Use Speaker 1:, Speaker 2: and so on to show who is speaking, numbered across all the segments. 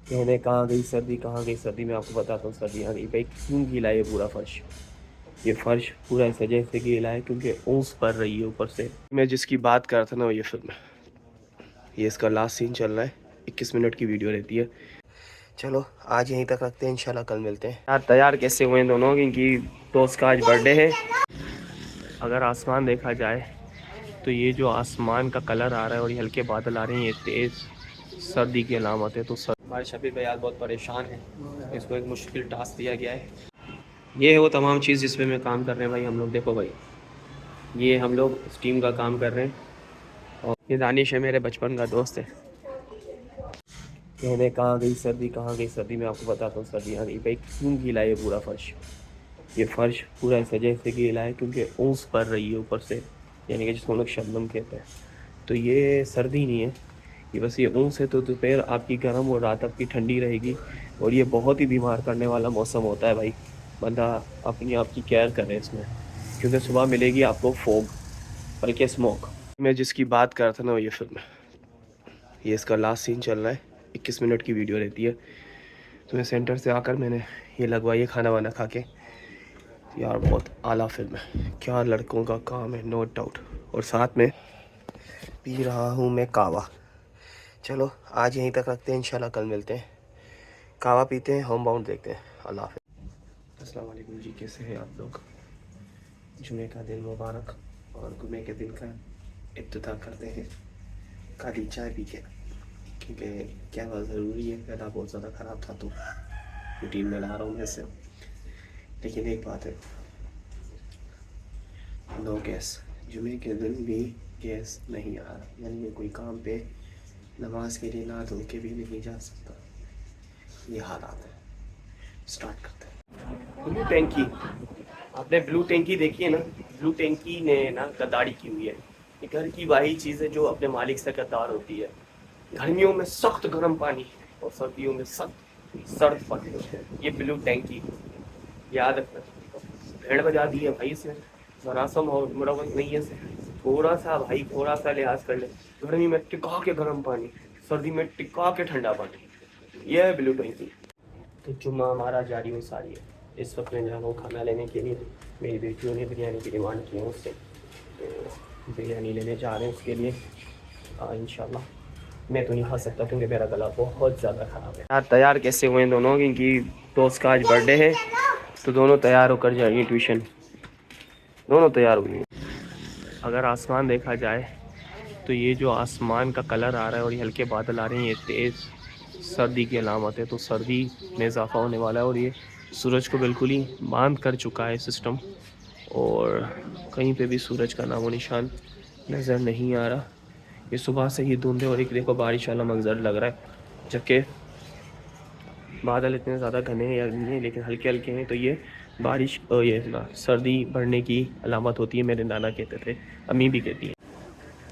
Speaker 1: कहने कहाँ गई सर्दी, कहाँ गई सर्दी। मैं आपको बताता हूँ सर्दी आ गई भाई। क्यों गीला है ये पूरा फर्श? ये फर्श पूरा इस वजह से गीला है क्योंकि ओस पड़ रही है ऊपर से। मैं जिसकी बात कर रहा था ना, ये फिल्म, ये इसका लास्ट सीन चल रहा है। 21 मिनट की वीडियो रहती है। चलो आज यहीं तक रखते हैं, इंशाल्लाह कल मिलते हैं। यार तैयार कैसे हुए हैं दोनों, क्योंकि दोस्त का आज बर्थडे है। अगर आसमान देखा जाए तो ये जो आसमान का कलर आ रहा है और ये हल्के बादल आ रहे हैं, ये तेज़ सर्दी की अलामत है। तो हमारे शबीर भाई आज बहुत परेशान है, इसको एक मुश्किल टास्क दिया गया है। ये है वो तमाम चीज़ जिस पे मैं काम कर रहे हैं भाई हम लोग। देखो भाई, ये हम लोग स्टीम का काम कर रहे हैं और ये दानिश है, मेरे बचपन का दोस्त है। कहने कहाँ गई सर्दी, कहाँ गई सर्दी। मैं आपको बताता हूँ सर्दी आ गई भाई। क्यों गीला है ये पूरा फर्श? ये फर्श पूरा इस वजह से गीला है क्योंकि ओस पड़ रही है ऊपर से, यानी कि जिसको हम लोग शबनम कहते हैं। तो ये सर्दी नहीं है, ये बस ये ओस है। तो दोपहर आपकी गर्म और रात आपकी ठंडी रहेगी और ये बहुत ही बीमार करने वाला मौसम होता है भाई। बंदा अपनी आप की केयर करे इसमें, क्योंकि सुबह मिलेगी आपको फोग, बल्कि स्मोक। मैं जिसकी बात कर रहा था ना, ये फिल्म, ये इसका लास्ट सीन चल रहा है। 21 मिनट की वीडियो रहती है। तो मैं सेंटर से आकर मैंने ये लगवाई है खाना वाना खा के। यार बहुत आला फिल्म है, क्या लड़कों का काम है, नो डाउट। और साथ में पी रहा हूँ मैं कावा। चलो आज यहीं तक रखते हैं, इंशाल्लाह कल मिलते हैं। कावा पीते हैं, होम बाउंड देखते हैं। अल्लाह हाफ़िज़। अस्सलाम वालेकुम जी, कैसे हैं आप लोग? जुमे का दिन मुबारक और जुमे के दिन का इब्तिदा करते हैं काली चाय पी के, क्योंकि क्या बहुत ज़रूरी है। गला बहुत ज़्यादा ख़राब था तो रूटीन में ला रहा हूँ मैं इससे। लेकिन एक बात है, नो गैस। जुमे के दिन भी गैस नहीं आ रहा, यानी कि कोई काम पे नमाज के लिए ना धो के भी नहीं जा सकता। ये हालात है। स्टार्ट करते हैं। ब्लू टैंकी, आपने ब्लू टैंकी देखी है ना? ब्लू टैंकी ने ना गद्दारी की हुई है। ये घर की वही चीज़ है जो अपने मालिक से गद्दार होती है। गर्मियों में सख्त गर्म पानी और सर्दियों में सख्त सर्द पानी। ये ब्लू टैंकी, याद रखना। भेड़ बजा दी है भाई इसने, ज़रा सा मुरवत नहीं है इसे। थोड़ा सा भाई, थोड़ा सा लिहाज कर ले। गर्मी में टिका के गर्म पानी, सर्दी में टिका के ठंडा पानी। यह है ब्लू टैंकी। तो जुम्मा हमारा जारी व सारी है। इस वक्त मैं जा रहा हूँ खाना लेने के लिए। मेरी बेटियों ने बिरयानी की डिमांड की है उससे, तो बिरयानी लेने जा रहे हैं उसके लिए इंशाल्लाह। मैं तो नहीं खा सकता क्योंकि मेरा गला बहुत ज़्यादा ख़राब है। यार तैयार कैसे हुए हैं दोनों, क्योंकि दोस्त का आज बर्थडे है। तो दोनों तैयार होकर जाएंगे ट्यूशन, दोनों तैयार हुए। अगर आसमान देखा जाए तो ये जो आसमान का कलर आ रहा है और ये हल्के बादल आ रहे हैं, ये तेज़ सर्दी की अलामत है। तो सर्दी में इजाफा होने वाला है और ये सूरज को बिल्कुल ही बांध कर चुका है सिस्टम, और कहीं पे भी सूरज का नामो निशान नज़र नहीं आ रहा। ये सुबह से ही धुंध है और एक देखो बारिश वाला मंजर लग रहा है, जबकि बादल इतने ज़्यादा घने हैं या नहीं है, लेकिन हल्के हल्के हैं। तो ये बारिश ये ना सर्दी बढ़ने की अलामत होती है, मेरे नाना कहते थे, अम्मी भी कहती हैं।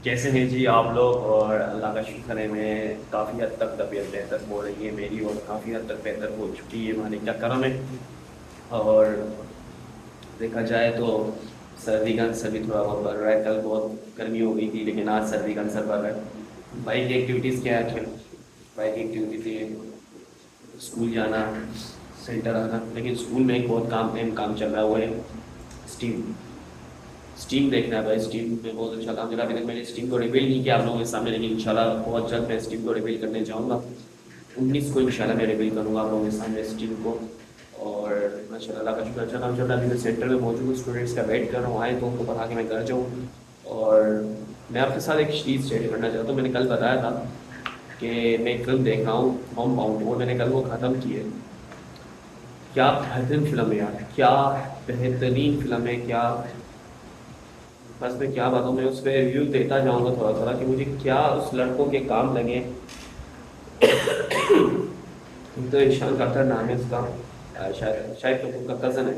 Speaker 1: कैसे हैं जी आप लोग? और अल्लाह का शुक्र है, मैं काफ़ी हद तक तबीयत बेहतर हो रही है मेरी, और काफ़ी हद तक बेहतर हो चुकी है, मालिक का करम है। और देखा जाए तो सर्दी का असर भी थोड़ा बहुत बढ़ रहा है। कल बहुत गर्मी हो गई थी, लेकिन आज सर्दी का असर बढ़ रहा है। बाइक एक्टिविटीज़ क्या है? बाइक एक्टिविटी थी स्कूल जाना, सेंटर आना। लेकिन स्कूल में एक बहुत अहम काम चल रहा है, वो है स्टीम। स्टीम देखना है भाई, स्टीम में बहुत अच्छा काम चला। अभी तक मैंने स्टीम को रिवील नहीं किया आप लोगों के सामने, लेकिन इंशाल्लाह बहुत जल्द मैं स्टीम को रिवील करने जाऊँगा। 19 को इंशाल्लाह मैं रिवील करूँगा आप लोगों के सामने स्टीम को। और माशाल्लाह का शुक्र, अच्छा काम चल रहा है। अभी मैं सेंटर में मौजूद हूँ, स्टूडेंट्स का वेट कर रहा हूँ, आए तो उनको पढ़ा के मैं घर जाऊँ। और मैं आपके साथ एक चीज़ शेयर करना चाहता हूँ। मैंने कल बताया था कि मैं एक फिल्म देख रहा हूँ, होम बाउंड, और मैंने कल वो ख़त्म की है। क्या बेहतरीन फिल्म है यार, क्या बेहतरीन फिल्म है, क्या बस मैं क्या बताऊँ। मैं उस पर रिव्यू देता जाऊँगा थोड़ा थोड़ा कि मुझे क्या उस लड़कों के काम लगे। एक तो ईशान खट्टर नाम है उसका, शायद शायद तो उनका कज़न है।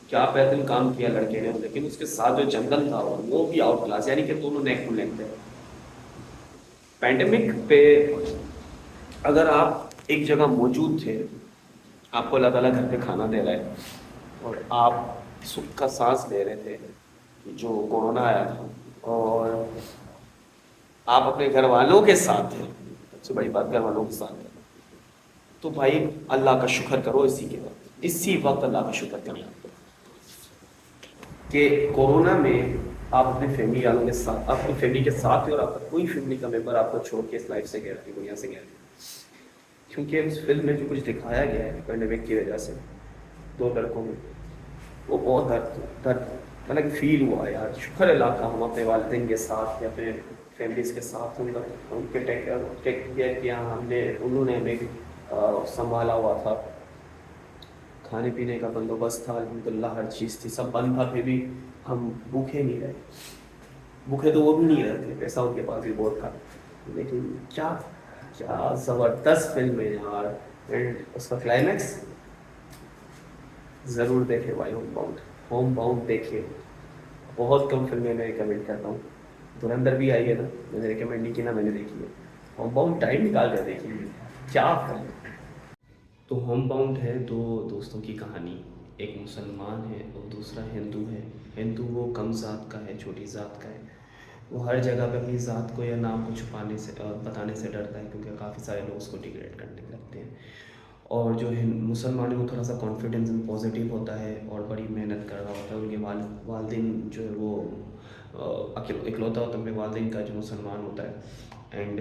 Speaker 1: क्या बेहतरीन काम किया लड़के ने, लेकिन उसके साथ जो जंगल था वो भी आउट क्लास, यानी कि दोनों नेक टू नेक थे। पैंडेमिक पे अगर आप एक जगह मौजूद थे, आपको अल्लाह ताला घर पे खाना दे रहा है और आप सुख का सांस ले रहे थे जो कोरोना आया था, और आप अपने घर वालों के साथ थे, सबसे बड़ी बात घर वालों के साथ थे, तो भाई अल्लाह का शुक्र करो इसी वक्त अल्लाह का शुक्र करो कि कोरोना में आप अपने फैमिली वालों के साथ, अपनी फैमिली के साथ थे और आपका कोई फैमिली का मेम्बर आपको छोड़ के इस लाइफ से गया, अपनी दुनिया से गया। क्योंकि उस फिल्म में जो कुछ दिखाया गया है पैंडेमिक की वजह से 2 लड़कों में, वो बहुत दर्द मतलब फील हुआ यार। शुक्र अल्लाह का हम अपने वालिदैन के साथ या अपने फैमिलीज़ के साथ उनके टेक केयर किया हमने, उन्होंने हमें संभाला हुआ था, खाने पीने का बंदोबस्त था अल्हम्दुलिल्लाह, हर चीज़ थी, सब बंद था, फिर भी हम भूखे नहीं रहे। भूखे तो वो भी नहीं रहते, पैसा उनके पास भी बहुत था, लेकिन क्या क्या ज़बरदस्त फिल्म है यार। एंड उसका क्लाइमैक्स ज़रूर देखे भाई, होम बाउंड देखिए। बहुत कम फिल्में मैं रिकमेंड करता हूँ, धुरंधर भी आई है ना, मैंने रिकमेंड नहीं की ना, मैंने देखी है। होम बाउंड टाइम निकाल कर देखिए, क्या फिल्म। तो होम बाउंड है दो दोस्तों की कहानी, एक मुसलमान है और दूसरा हिंदू है। हिंदू वो कम ज़ात का है, छोटी ज़ात का है, वो हर जगह पे अपनी ज़ात को या नाम को छुपाने से बताने से डरता है, क्योंकि काफ़ी सारे लोग उसको डिग्रेड करने लगते हैं। और जो मुसलमान है वो थोड़ा सा कॉन्फिडेंस एंड पॉजिटिव होता है और बड़ी मेहनत कर रहा होता है। उनके वालिदैन जो है वो इकलौता होता है अपने वालिदैन का जो मुसलमान होता है। एंड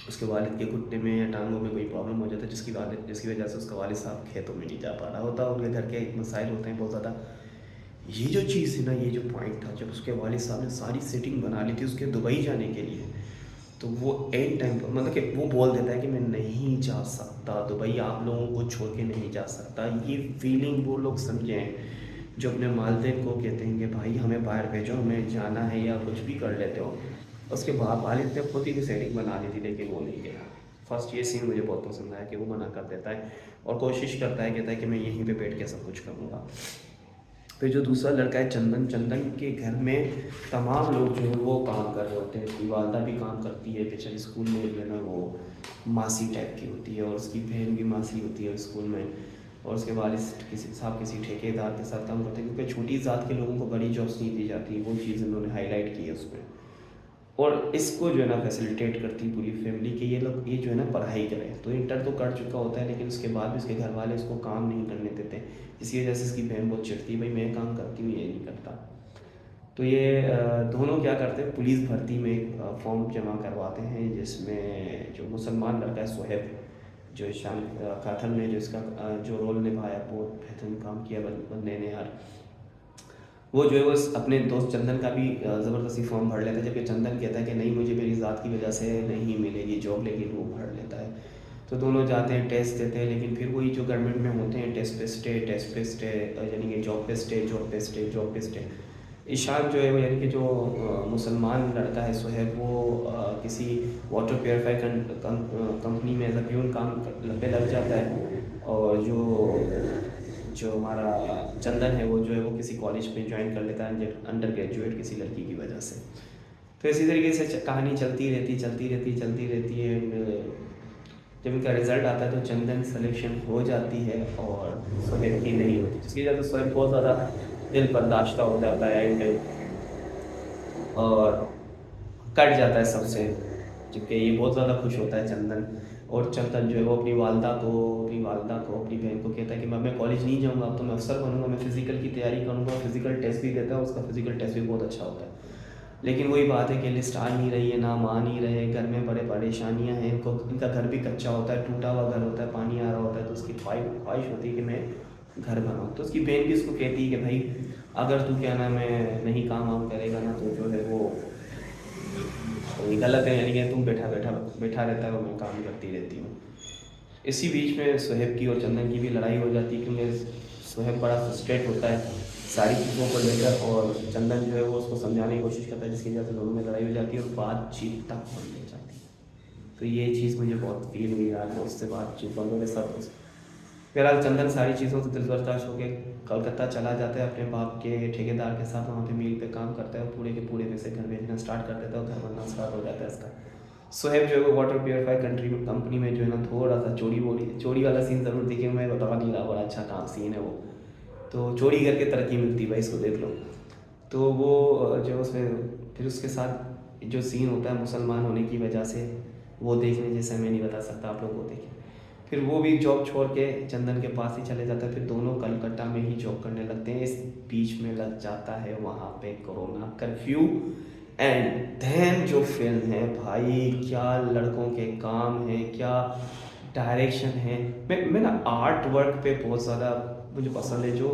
Speaker 1: उसके वालिद के घुटने में या टांगों में कोई प्रॉब्लम हो जाता है, जिसकी वजह से उसका वालिद साहब खेतों में नहीं जा पा रहा होता, उनके घर के मसाइल होते हैं बहुत ज़्यादा। ये जो चीज़ है ना, ये जो पॉइंट था, जब उसके वालिद साहब ने सारी सेटिंग बना ली थी उसके दुबई जाने के लिए, तो वो एंड टाइम पर मतलब कि वो बोल देता है कि मैं नहीं जा सकता दुबई, आप लोगों को छोड़ के नहीं जा सकता। ये फीलिंग वो लोग समझें जो अपने वालिदैन को कहते हैं कि भाई हमें बाहर भेजो, हमें जाना है या कुछ भी कर लेते हो। उसके बाद वालिद ने खुद ही सेटिंग बना ली थी, लेकिन वो नहीं गया। फर्स्ट ये सीन मुझे बहुत पसंद आया कि वो मना कर देता है और कोशिश करता है, कहता है कि मैं यहीं पे बैठ के सब कुछ करूँगा। फिर जो दूसरा लड़का है चंदन, चंदन के घर में तमाम लोग जो है वो काम कर रहे होते हैं, उसकी वालदा भी काम करती है, बेचारी स्कूल में जो है ना वो मासी टाइप की होती है, और उसकी बहन भी मासी होती है स्कूल में, और उसके वालिद किसी ठेकेदार के साथ काम करते हैं, क्योंकि छोटी ज़ात के लोगों को बड़ी जॉब्स नहीं दी जाती, वो चीज़ उन्होंने हाईलाइट की है उसमें। और इसको जो है ना फैसिलिटेट करती पूरी फैमिली कि ये लोग ये जो है ना पढ़ाई करें। तो इंटर तो कर चुका होता है, लेकिन उसके बाद भी उसके घर वाले उसको काम नहीं करने देते, इसी वजह से इसकी बहन बहुत चिढ़ती है, भाई मैं काम करती हूँ ये नहीं करता। तो ये दोनों क्या करते हैं, पुलिस भर्ती में एक फॉर्म जमा करवाते हैं, जिसमें जो मुसलमान लड़का है सोहेब, जो ईशान काथल ने जो इसका जो रोल निभाया बहुत बेहतरीन काम किया बंदे ने यार। वो जो है वो अपने दोस्त चंदन का भी ज़बरदस्ती फॉर्म भर लेता है, जबकि चंदन कहता है कि नहीं मुझे मेरी ज़ात की वजह से नहीं मिलेगी जॉब, लेकिन वो भर लेता है। तो दोनों जाते हैं, टेस्ट देते हैं, लेकिन फिर वही जो गवर्नमेंट में होते हैं, टेस्ट पे स्टे, यानी कि जॉब पे स्टे। ईशान जो है वो यानी कि जो मुसलमान लड़का है सोहेब, वो किसी वाटर प्योरीफाई कंपनी में एज अ प्यून काम पे लग जाता है, और जो हमारा चंदन है वो जो है वो किसी कॉलेज में ज्वाइन कर लेता है अंडर ग्रेजुएट किसी लड़की की वजह से। तो इसी तरीके से कहानी चलती रहती है। एंड जब इनका रिज़ल्ट आता है तो चंदन सिलेक्शन हो जाती है और सोहेब की नहीं होती, जिसकी वजह से सोहेब बहुत ज़्यादा दिल बर्दाश्ता हो जाता है एंड और कट जाता है सबसे, जबकि ये बहुत ज़्यादा खुश होता है चंदन। और चंदन जो है वो अपनी वालदा को अपनी बहन को कहता है कि मैं कॉलेज नहीं जाऊँगा, अब तो मैं अफसर बनूंगा, मैं फ़िज़िकल की तैयारी करूँगा। फ़िज़िकल टेस्ट भी देता है, उसका फ़िज़िकल टेस्ट भी बहुत अच्छा होता है, लेकिन वही बात है कि लिस्ट आ नहीं रही है, नाम आ नहीं रहे, घर में बड़े परेशानियाँ हैं, इनका घर भी कच्चा होता है, टूटा हुआ घर होता है, पानी आ रहा होता है, तो उसकी ख्वाहिश होती है कि मैं घर बनाऊँ। तो उसकी बहन भी उसको कहती है कि भाई अगर तू क्या नाम है नहीं काम वाम करेगा ना, तो जो है वो गलत है, यानी कि तुम बैठा रहता है और मैं काम करती रहती हूँ। इसी बीच में सोहेब की और चंदन की भी लड़ाई हो जाती है, क्योंकि सोहेब बड़ा फ्रस्ट्रेट होता है सारी चीज़ों को लेकर, और चंदन जो है वो उसको समझाने की कोशिश करता है, जिसकी वजह से दोनों में लड़ाई हो जाती है और बातचीत तक पहुँच जाती है। तो ये चीज़ मुझे बहुत फील हुई यार, उससे बातचीत बंदों के साथ। फिलहाल चंदन सारी चीज़ों से दिल बर्दाश्त होकर कलकत्ता चला जाता है, अपने बाप के ठेकेदार के साथ वहाँ पे मिल पे काम करता है, और पूरे के पूरे पैसे घर भेजना स्टार्ट कर देता है और घर बनना स्टार्ट हो जाता है इसका। सोहेब जो है वो वाटर प्योरीफाई कंपनी में जो है ना थोड़ा सा चोरी वाला सीन ज़रूर देखेंगे, मैं बता नहीं रहा, बड़ा अच्छा काम सीन है वो। तो चोरी करके तरक्की मिलती है भाई, इसको देख लो। तो वो जो उसमें फिर उसके साथ जो सीन होता है मुसलमान होने की वजह से, वो देखने जैसा मैं नहीं बता सकता, आप लोग वो देखें। फिर वो भी जॉब छोड़ के चंदन के पास ही चले जाता है, फिर दोनों कलकत्ता में ही जॉब करने लगते हैं। इस बीच में लग जाता है वहाँ पे कोरोना कर्फ्यू। एंड देन जो फिल्म है भाई, क्या लड़कों के काम है, क्या डायरेक्शन है। मैं ना आर्ट वर्क पे बहुत ज़्यादा मुझे पसंद है, जो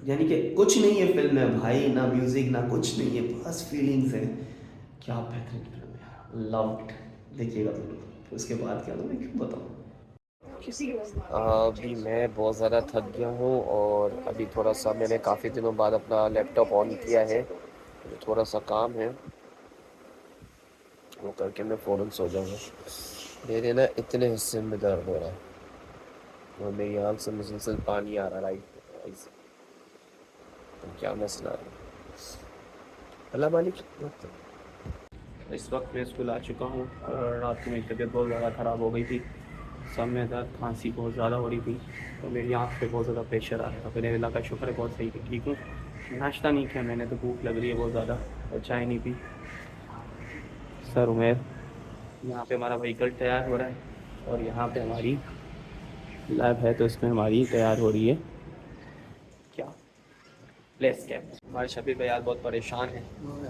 Speaker 1: यानी कि कुछ नहीं है फिल्म में भाई, ना म्यूज़िक ना कुछ नहीं है, बस फीलिंग्स है। क्या बेहतरीन फिल्म है, लव्ड। देखिएगा तो उसके बाद क्या, तो मैं क्यों बताऊँ। अभी मैं बहुत ज़्यादा थक गया हूँ और अभी थोड़ा सा मैंने काफ़ी दिनों बाद अपना लैपटॉप ऑन किया है, तो थोड़ा सा काम है वो करके मैं फ़ौरन सो जाऊँगा। मेरे ना इतने हिस्से में दर्द हो रहा है और मेरी आँख से मुसलसल पानी आ रहा है राइट से। तो क्या मसला है, अल्लाह मालिक। इस वक्त मैं स्कूल आ चुका हूँ और रात को मेरी तबीयत बहुत ज़्यादा ख़राब हो गई थी, सब में दर्द, खांसी बहुत ज़्यादा हो रही थी, तो मेरी आँख पे बहुत ज़्यादा प्रेशर आ रहा था। फिर अल्लाह का शुक्र है बहुत सही ठीक हूँ। नाश्ता नहीं किया मैंने, तो भूख लग रही है बहुत ज़्यादा, और चाय नहीं पी। सर उमेर, यहाँ पे हमारा व्हीकल तैयार हो रहा है और यहाँ पे हमारी लैब है, तो इसमें हमारी तैयार हो रही है क्या प्लेस कैप। हमारे शबीर भाई यार बहुत परेशान है,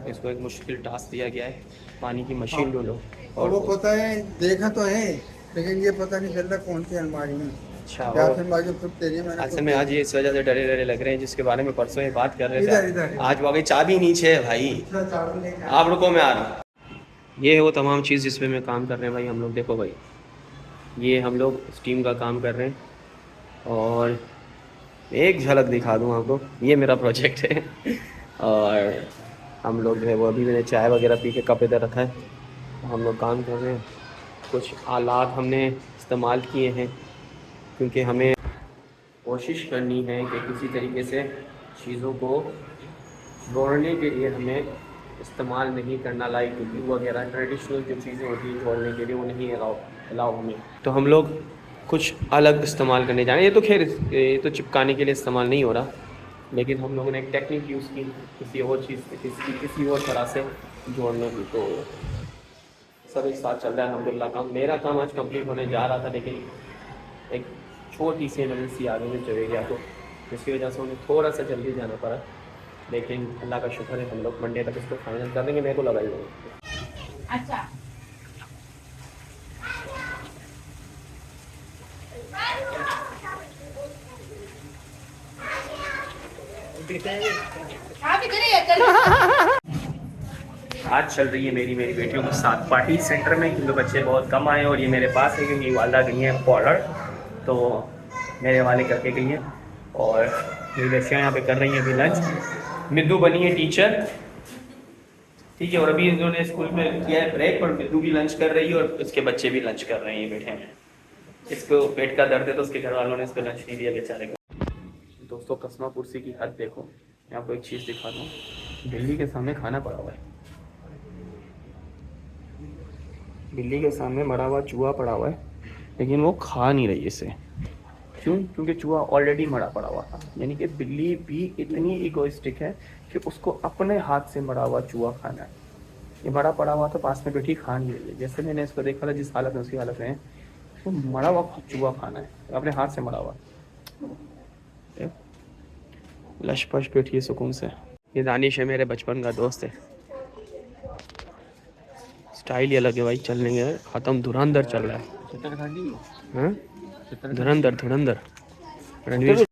Speaker 1: इसको एक मुश्किल टास्क दिया गया है, पानी की मशीन ढूंढो।
Speaker 2: और वो पता है, देखा तो है लेकिन ये पता नहीं चल रहा कौन सी अलमारी में।
Speaker 1: अच्छा,
Speaker 2: क्या अलमारी खुद तेरी है, मैंने
Speaker 1: असल में आज ये इस वजह से डरे डरे लग रहे हैं, जिसके बारे में परसों ये बात कर रहे
Speaker 2: इधर
Speaker 1: थे।
Speaker 2: इधर
Speaker 1: आज वो गई चाबी नीचे है भाई,
Speaker 2: इधर चाबी लेके
Speaker 1: आप रुको मैं आ रहा हूँ। ये है वो तमाम चीज़ जिस पे मैं काम कर रहे हैं भाई हम लोग। देखो भाई, ये हम लोग स्टीम का काम कर रहे हैं और एक झलक दिखा दूँ आपको, ये मेरा प्रोजेक्ट है। और हम लोग जो है वो, अभी मैंने चाय वगैरह पी के कप इधर रखा है, हम लोग काम कर रहे हैं। कुछ आलात हमने इस्तेमाल किए हैं क्योंकि हमें कोशिश करनी है कि किसी तरीके से चीज़ों को जोड़ने के लिए हमें इस्तेमाल नहीं करना, लाइक ग्लू वगैरह ट्रेडिशनल जो चीज़ें होती हैं जोड़ने के लिए, वो नहीं अलाउ हमें। तो हम लोग कुछ अलग इस्तेमाल करने जा रहे हैं। ये तो खैर ये तो चिपकाने के लिए इस्तेमाल नहीं हो रहा, लेकिन हम लोगों ने एक टेक्निक यूज़ की किसी और चीज़ किसी और तरह से जोड़ने की। तो सब एक साथ चल रहा है अल्हम्दुलिल्लाह। काम, मेरा काम आज कंप्लीट होने जा रहा था, लेकिन एक छोटी सी इमरजेंसी आगे में चले गया, तो जिसकी वजह से उन्हें थोड़ा सा जल्दी जाना पड़ा। लेकिन अल्लाह का शुक्र है, हम लोग मंडे तक इसको फाइनल कर देंगे। मेरे को लगा ही नहीं। अच्छा, आज चल रही है मेरी बेटियों के साथ पार्टी सेंटर में, क्योंकि बच्चे बहुत कम आए और ये मेरे पास है क्योंकि वालदा गई हैं पॉलर, तो मेरे वाले करके गई हैं और मेरी बच्चियाँ यहाँ पे कर रही हैं अभी लंच। मिद्दू बनी है टीचर, ठीक है, और अभी इन्होंने स्कूल में किया है ब्रेक और मिद्दू भी लंच कर रही है और उसके बच्चे भी लंच कर रहे हैं बैठे हैं। इसको पेट का दर्द है तो उसके घर वालों ने इसको लंच नहीं दिया बेचारे को। दोस्तों कसमा कुर्सी की हद देखो, मैं आपको एक चीज़ दिखाता हूँ। बिल्ली के सामने खाना पड़ा हुआ है, बिल्ली के सामने मरा हुआ चूहा पड़ा हुआ है, लेकिन वो खा नहीं रही इसे। क्यों? क्योंकि चूहा ऑलरेडी मरा पड़ा हुआ था। यानी कि बिल्ली भी इतनी इगोइस्टिक है कि उसको अपने हाथ से मरा हुआ चूहा खाना है। ये मरा पड़ा हुआ तो पास में बैठी खा नहीं रही है। जैसे मैंने इसको देखा था जिस हालत में उसकी हालत में है, तो मरा हुआ चूहा खाना है, अपने हाथ से मरा हुआ। लश पश बैठी है सुकून से। ये दानिश है, मेरे बचपन का दोस्त है। स्टाइल ही अलग है भाई, चलने के ख़त्म धुरंधर चल रहा है। धुरंधर रणवीर